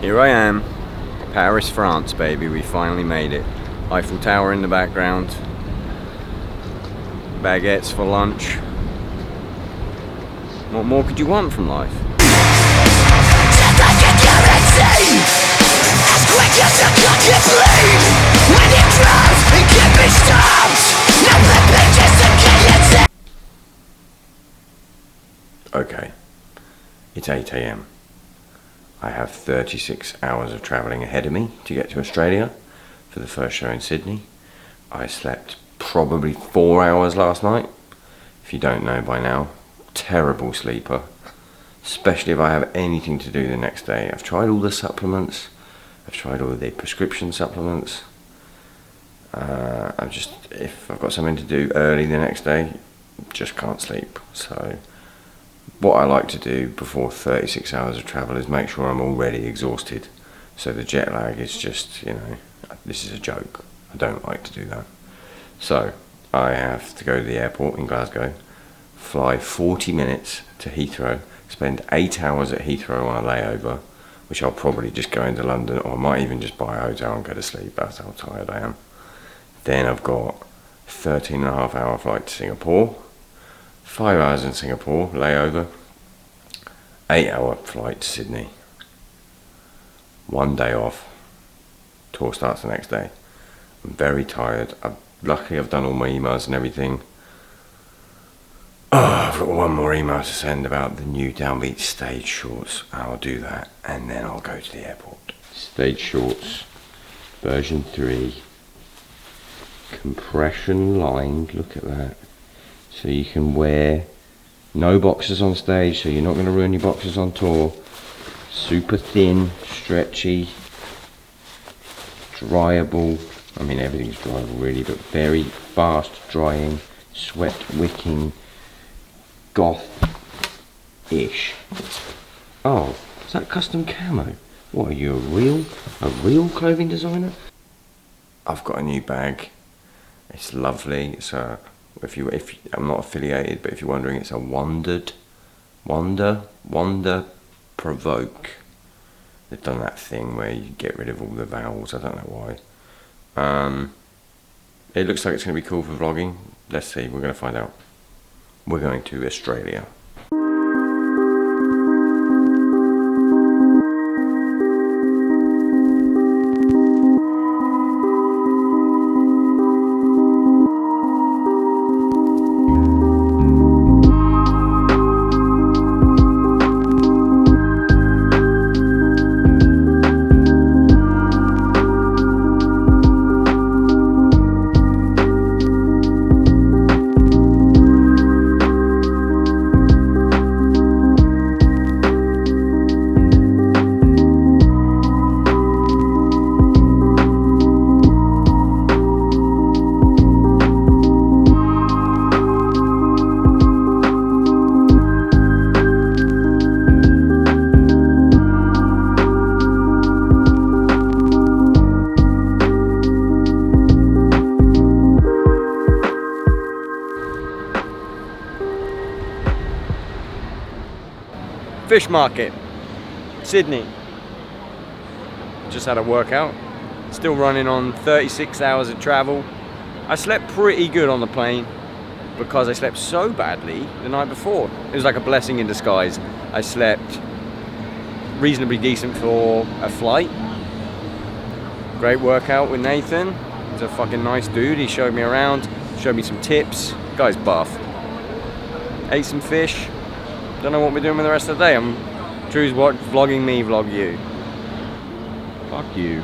Here I am, Paris, France, baby. We finally made it. Eiffel Tower in the background. Baguettes for lunch. What more could you want from life? Okay, it's 8 AM. I have 36 hours of travelling ahead of me to get to Australia for the first show in Sydney. I slept probably 4 hours last night. If you don't know by now, terrible sleeper, especially if I have anything to do the next day. I've tried all the supplements, I've tried all the prescription supplements. If I've got something to do early the next day, just can't sleep. So what I like to do before 36 hours of travel is make sure I'm already exhausted. So the jet lag is just, this is a joke. I don't like to do that. So I have to go to the airport in Glasgow, fly 40 minutes to Heathrow, spend 8 hours at Heathrow on a layover, which I'll probably just go into London, or I might even just buy a hotel and go to sleep. That's how tired I am. Then I've got 13.5-hour flight to Singapore, 5 hours in Singapore, layover, 8-hour flight to Sydney, 1 day off, tour starts the next day. I'm very tired. Luckily I've done all my emails and everything. I've got one more email to send about the new Downbeat stage shorts. I'll do that and then I'll go to the airport. Stage shorts, version 3, compression lined, look at that. So you can wear no boxers on stage, so you're not going to ruin your boxers on tour. Super thin, stretchy, dryable. I mean, everything's dryable really, but very fast drying, sweat wicking, goth-ish. Oh, is that custom camo? What, are you a real clothing designer? I've got a new bag. It's lovely. It's a, if I'm not affiliated, but if you're wondering, it's a Wonder Provoke. They've done that thing where you get rid of all the vowels. I don't know why. It looks like it's going to be cool for vlogging. Let's see. We're going to find out. We're going to Australia. Fish market, Sydney. Just had a workout. Still running on 36 hours of travel. I slept pretty good on the plane because I slept so badly the night before. It was like a blessing in disguise. I slept reasonably decent for a flight. Great workout with Nathan. He's a fucking nice dude. He showed me around, showed me some tips. Guy's buff. Ate some fish. Don't know what we're doing with the rest of the day. Drew's vlogging me, vlog you. Fuck you.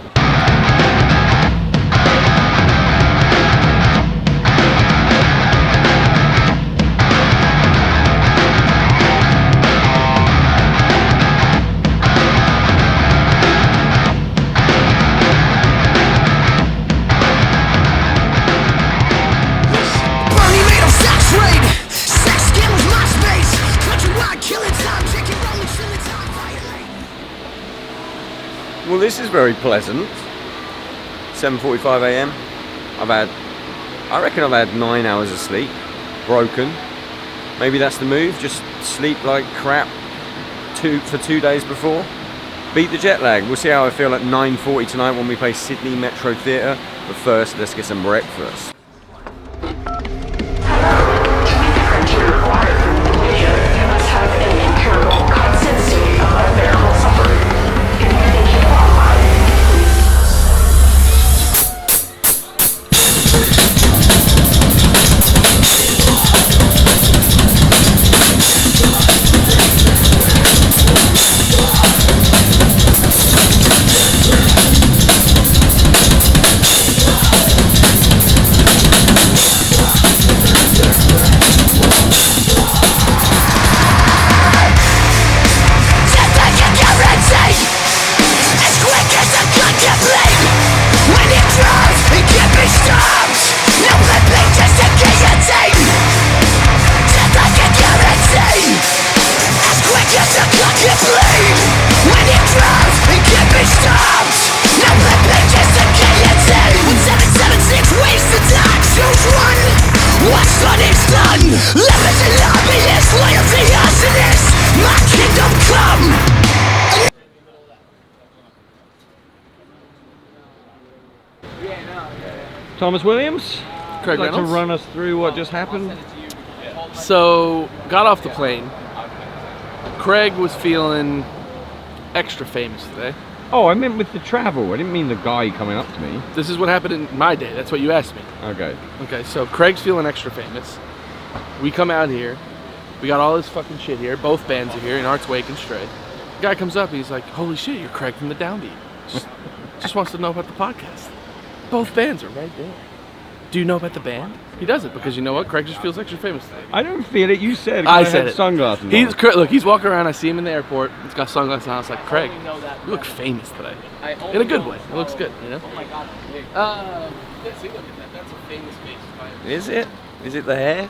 Well, this is very pleasant. 7:45 AM. I reckon I've had 9 hours of sleep. Broken. Maybe that's the move. Just sleep like crap for 2 days before. beat the jet lag. We'll see how I feel at 9:40 tonight when we play Sydney Metro Theatre. But first, let's get some breakfast. Thomas Williams, Craig like to Reynolds. run us through what just happened? So, got off the plane. Craig was feeling extra famous today. Oh, I meant with the travel. I didn't mean the guy coming up to me. This is what happened in my day. That's what you asked me. Okay. Okay, so Craig's feeling extra famous. We come out here. We got all this fucking shit here. Both bands are here, in Arts Wake and Stray. The guy comes up and he's like, holy shit, you're Craig from the Downbeat. Just wants to know about the podcast. Both bands are right there. Do you know about the band? He doesn't, because you know what? Craig just feels extra famous today. I don't feel it. You said it. I had said it. Sunglasses. Look, he's walking around. I see him in the airport. He's got sunglasses on. I was like, Craig, you look famous today. In a good way. It looks good, you know? See, look at that. That's a famous face. Is it? Is it the hair?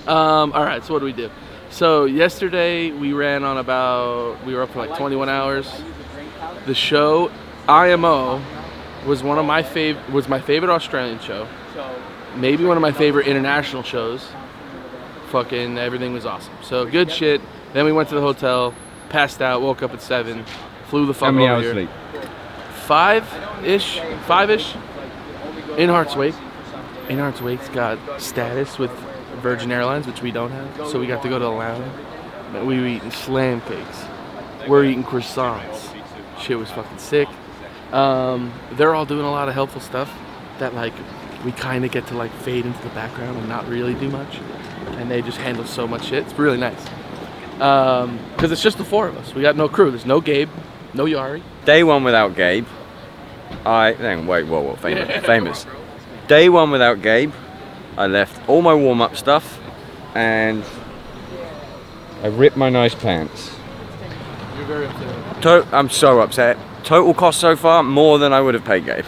All right, so what do we do? So yesterday we ran on we were up for like 21 hours. The show, IMO, was my favorite Australian show. Maybe one of my favorite international shows. Fucking everything was awesome. So good shit. Then we went to the hotel, passed out, woke up at 7, flew the fuck How many over hours here. sleep? Five-ish, in Hearts Wake. In Hearts Wake's got status with Virgin Airlines, which we don't have. So we got to go to the lounge. We were eating slam cakes. We're eating croissants. Shit was fucking sick. They're all doing a lot of helpful stuff that like we kind of get to like fade into the background and not really do much. And they just handle so much shit. It's really nice. Because it's just the four of us. We got no crew. There's no Gabe, no Yari. Day one without Gabe. Famous. Day one without Gabe. I left all my warm-up stuff and I ripped my nice pants. You're very upset. I'm so upset. Total cost so far, more than I would have paid Gabe.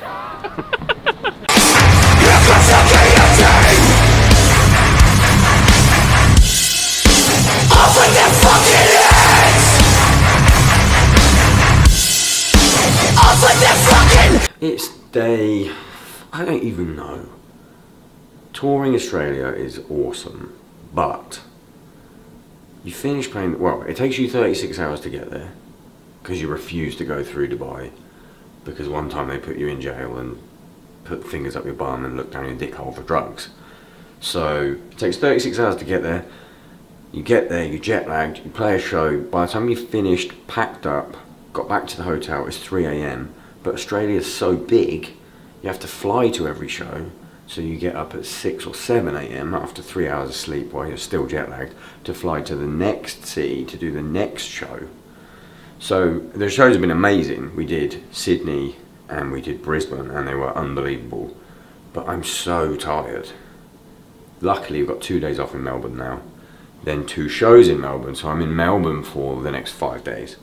It's day, I don't even know. Touring Australia is awesome, but you finish playing, well, it takes you 36 hours to get there because you refuse to go through Dubai because one time they put you in jail and put fingers up your bum and look down your dick hole for drugs. So it takes 36 hours to get there. You get there, you're jet lagged, you play a show. By the time you finished, packed up, got back to the hotel, it's 3 a.m. But Australia's so big, you have to fly to every show. So you get up at 6 or 7 a.m. after 3 hours of sleep while you're still jet lagged to fly to the next city to do the next show. So the shows have been amazing. We did Sydney and we did Brisbane and they were unbelievable. But I'm so tired. Luckily we've got 2 days off in Melbourne now. Then 2 shows in Melbourne, so I'm in Melbourne for the next 5 days.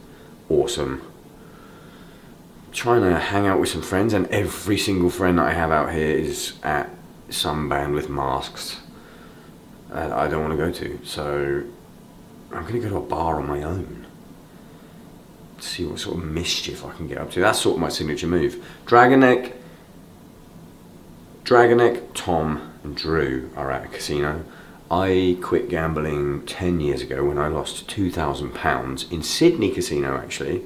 Awesome. Trying to hang out with some friends, and every single friend that I have out here is at some band with masks I don't want to go to. So I'm going to go to a bar on my own. See what sort of mischief I can get up to. That's sort of my signature move. Dragoneck, Tom and Drew are at a casino. I quit gambling 10 years ago when I lost £2,000 in Sydney casino actually.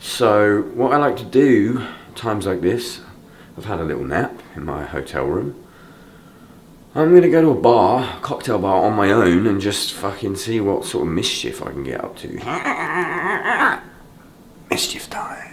So what I like to do times like this, I've had a little nap in my hotel room. I'm gonna go to a bar, cocktail bar on my own, and just fucking see what sort of mischief I can get up to. Mischief time.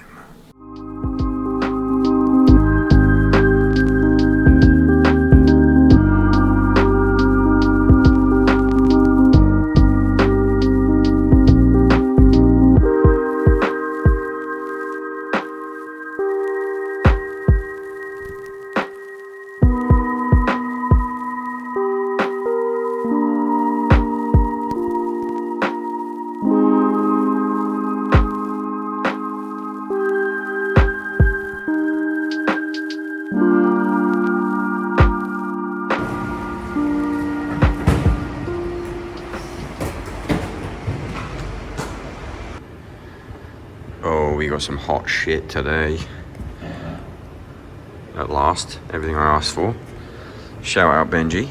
Oh, we got some hot shit today. At last, everything I asked for. Shout out Benji.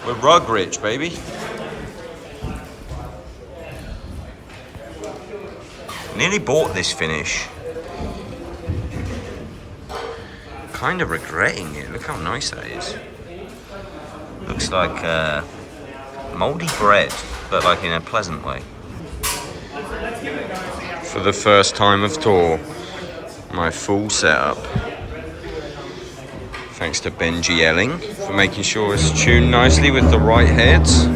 We're rug rich, baby. Nearly bought this finish. Kind of regretting it. Look how nice that is. Looks like mouldy bread, but like in a pleasant way. For the first time of tour, my full setup. Thanks to Benji Elling for making sure it's tuned nicely with the right heads.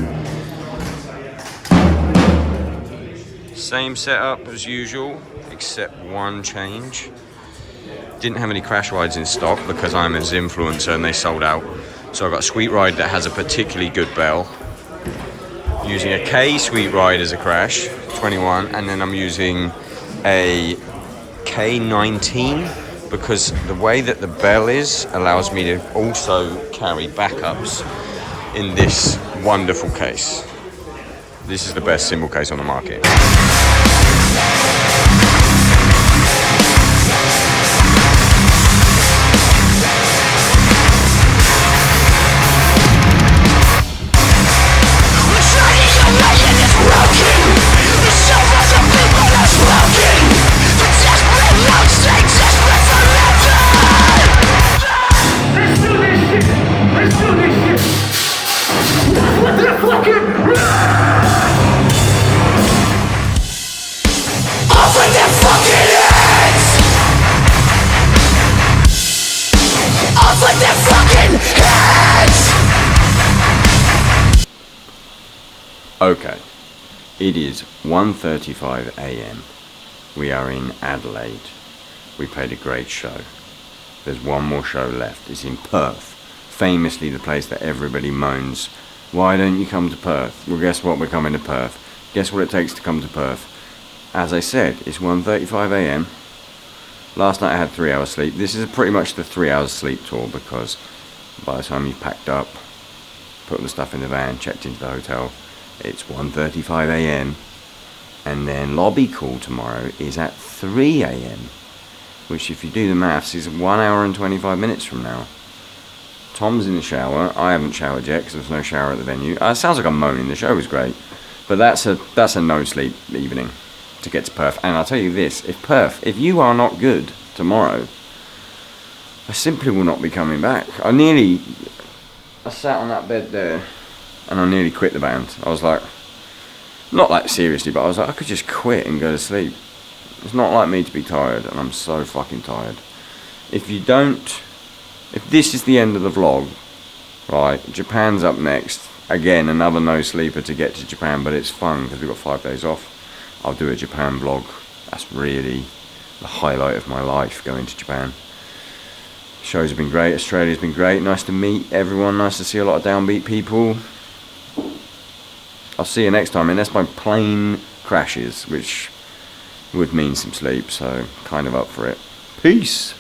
Same setup as usual, except one change. Didn't have any crash rides in stock because I'm his influencer and they sold out. So I got a sweet ride that has a particularly good bell. Using a K sweet ride as a crash, 21, and then I'm using a K19 because the way that the bell is allows me to also carry backups in this wonderful case. This is the best cymbal case on the market. Okay, it is 1:35 a.m. We are in Adelaide. We played a great show. There's one more show left. It's in Perth, famously the place that everybody moans, why don't you come to Perth? Well, guess what, we're coming to Perth. Guess what it takes to come to Perth? As I said, it's 1:35 a.m. Last night I had 3 hours sleep. This is pretty much the 3 hours sleep tour because by the time you've packed up, put all the stuff in the van, checked into the hotel, it's 1:35 a.m. and then lobby call tomorrow is at 3 a.m. which, if you do the maths, is 1 hour and 25 minutes from now. Tom's in the shower. I haven't showered yet because there's no shower at the venue. It sounds like I'm moaning. The show was great, but that's a no sleep evening to get to Perth. And I'll tell you this: if you are not good tomorrow, I simply will not be coming back. I sat on that bed there and I nearly quit the band. I was like, not like seriously, but I was like, I could just quit and go to sleep. It's not like me to be tired, and I'm so fucking tired. If this is the end of the vlog, right, Japan's up next. Again, another no sleeper to get to Japan, but it's fun because we've got 5 days off. I'll do a Japan vlog. That's really the highlight of my life, going to Japan. Shows have been great. Australia's been great. Nice to meet everyone. Nice to see a lot of Downbeat people. I'll see you next time, unless my plane crashes, which would mean some sleep, so kind of up for it. Peace!